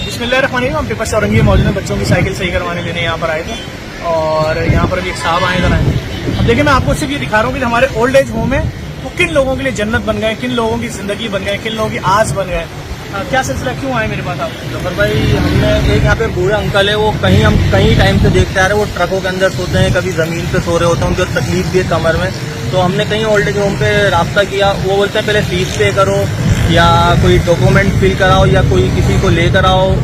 बिस्मिल्लाहिर्रहमानिर्रहीम। हम पेपर औरंगी मौजूद में बच्चों की साइकिल सही करवाने लेने यहाँ पर आए थे और यहाँ पर भी एक साहब आए इधर आए। अब देखिए मैं आपको सिर्फ ये दिखा रहा हूँ कि हमारे ओल्ड एज होम है वो किन लोगों के लिए जन्नत बन गए, किन लोगों की जिंदगी बन गए, किन लोगों की आस बन गए। क्या सिलसिला, क्यों आए मेरे पास आप? जफर भाई, हमने एक यहाँ पे बूढ़े अंकल है, वो हम कहीं टाइम से देखते आ रहे हैं, वो ट्रकों के अंदर सोते हैं, कभी जमीन पे सो रहे होते हैं, उनको तकलीफ भी है कमर में। तो हमने कहीं ओल्ड एज होम पे राब्ता किया, वो बोलते हैं पहले फीस पे करो या कोई डॉक्यूमेंट फिल कराओ या कोई किसी को लेकर आओ।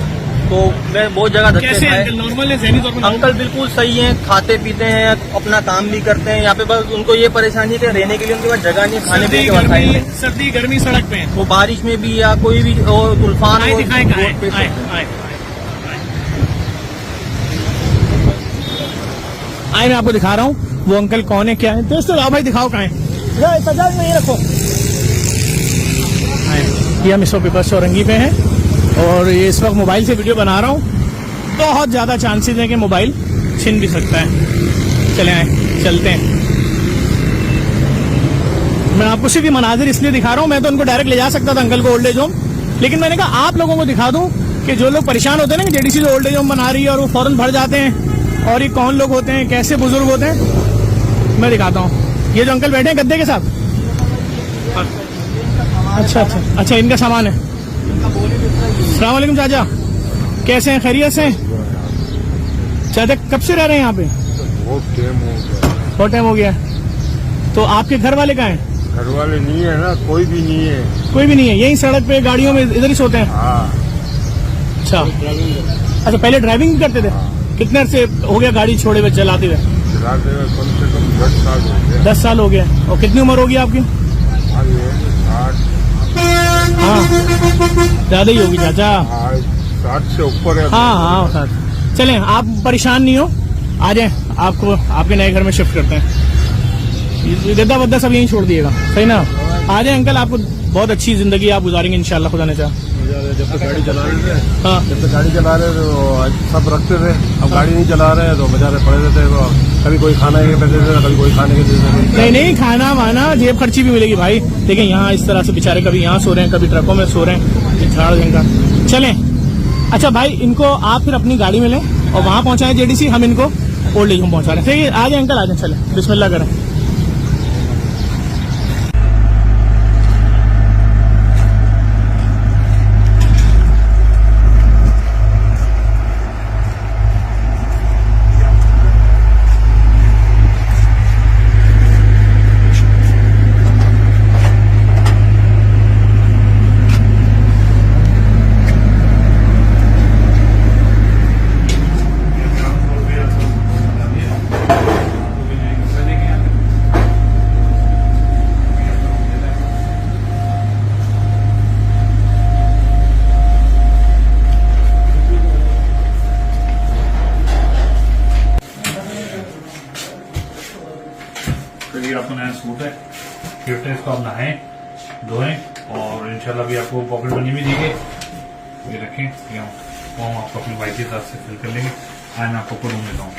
तो मैं बहुत जगह धक्के खाए। नॉर्मल है अंकल बिल्कुल सही है, खाते पीते हैं, अपना काम भी करते हैं। यहाँ पे बस उनको ये परेशानी है कि रहने के लिए उनके पास जगह नहीं, खाने पीने के वसाइल, सर्दी गर्मी सड़क पे वो बारिश में भी या कोई भी तूफान आए मैं आपको दिखा रहा हूँ वो अंकल कौन है, क्या है। दोस्तों लाओ भाई दिखाओ कहाँ है, सजाद में ये रखो। ये हम इस वक्त पेपर औरंगी पे हैं और ये इस वक्त मोबाइल से वीडियो बना रहा हूँ। बहुत ज्यादा चांसेस है कि मोबाइल छिन भी सकता है। चले आए, चलते हैं। मैं आपको सिर्फ ये मनाजिर इसलिए दिखा रहा हूँ, मैं तो उनको डायरेक्ट ले जा सकता था अंकल को ओल्ड एज होम, लेकिन मैंने कहा आप लोगों को दिखा दूं कि जो लोग परेशान होते हैं ना कि जेडीसी जो ओल्ड एज होम बना रही है और वो फौरन भर जाते हैं और ये कौन लोग होते हैं, कैसे बुजुर्ग होते हैं, मैं दिखाता हूँ। ये जो अंकल बैठे हैं गद्दे के साथ, अच्छा इनका सामान है। अस्सलाम वालेकुम चाचा, कैसे हैं, खैरियत से? चाचा कब से रह रहे हैं यहाँ पे? बहुत टाइम हो गया। तो आपके घर वाले कहाँ हैं? घर वाले नहीं है ना, कोई भी नहीं है। कोई भी नहीं है, यही सड़क पे गाड़ियों में इधर ही सोते हैं? अच्छा, पहले ड्राइविंग भी करते थे? कितने अर्से हो गया गाड़ी छोड़े हुए, चलाते हुए? कम से कम 10 साल हो गया। 10 साल हो गया। और कितनी उम्र होगी आपकी? हाँ ज्यादा ही होगी चाचा, 60 से ऊपर है। हाँ चलें, आप परेशान नहीं हो, आ जाए, आपको आपके नए घर में शिफ्ट करते हैं। गद्दा वद्दा सब यहीं छोड़ दिएगा, सही ना? आ जाए अंकल, आपको बहुत अच्छी जिंदगी आप गुजारेंगे इंशाल्लाह, खुदा ने चाहा। जब तक गाड़ी चला रहे थे, हाँ जब तक गाड़ी चला रहे थे तो सब रखते थे। अब गाड़ी नहीं चला रहे तो बेचारे पड़े रहते, तो कभी कोई खाने के पैसे देते, कभी कोई खाने के देते। नहीं, खाना वाना जेब खर्ची भी मिलेगी भाई। देखिए यहाँ इस तरह से बेचारे कभी यहाँ सो रहे हैं, कभी ट्रकों में सो रहे हैं, झाड़ झंका। चलें, अच्छा भाई इनको आप फिर अपनी गाड़ी में लें और वहाँ पहुँचाएं जेडीसी, हम इनको ओल्ड एज होम पहुँचा रहे हैं। ठीक है, आ जाए अंकल, आ जाए, चले बिस्मिल्लाह करें। ये आपको नया सूट है, गिफ्ट है, इसको आप नहाएं धोएं और इंशाल्लाह भी आपको पॉकेट मनी भी दी गई। ये रखें, ये फॉर्म आपको अपनी वाइफ के साथ से फिल कर लेंगे। आज मैं आपको रूम देता हूँ।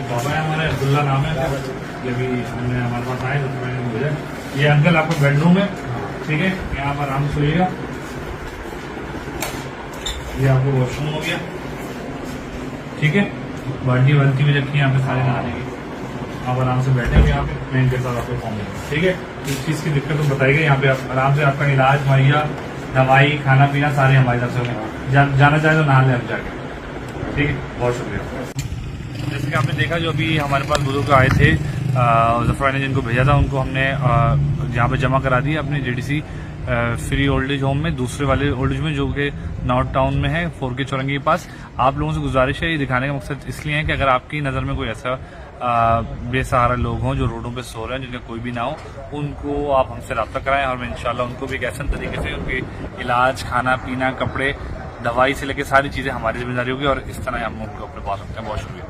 बाबा है हमारे, अब्दुल्ला नाम है, ये भी हमने हमारे पास आए तो मैंने भेजा। ये अंकल आपको बेडरूम है, ठीक है, यहाँ पर आराम से सोइएगा। ये आपको वॉशरूम हो गया, ठीक है, बाल्टी वाल्टी भी रखी है यहाँ पे सारे नहाने की। आप आराम से बैठे हुए यहाँ पे, मैं इनके साथ आपको फॉर्म दूंगा, ठीक है। इस चीज़ की दिक्कत तो बताइएगा, यहाँ पे आप आराम से आपका इलाज मुहैया, दवाई, खाना पीना सारे हमारी तरफ से होंगे। जाना चाहे तो नहा लें आप जाके, ठीक है। बहुत शुक्रिया। जैसे कि आपने देखा, जो अभी हमारे पास बुजुर्ग आए थे, जफर ने जिनको भेजा था, उनको हमने यहाँ पे जमा करा दिया अपने JDC free old age home में, दूसरे वाले ओल्ड एज में जो कि नॉर्थ टाउन में है, 4K चौरंगी के पास। आप लोगों से गुजारिश है, ये दिखाने का मकसद इसलिए है कि अगर आपकी नज़र में कोई ऐसा बेसहारा लोग हों जो रोडों पे सो रहे हैं, जिनका कोई भी ना हो, उनको आप हमसे रब्ता कराएं और मैं इंशाल्लाह उनको भी एक ऐसा तरीके से उनके इलाज, खाना पीना, कपड़े, दवाई से लेकर सारी चीज़ें हमारी जिम्मेदारी होगी और इस तरह हम उनको अपने पास रखते हैं। बहुत शुक्रिया।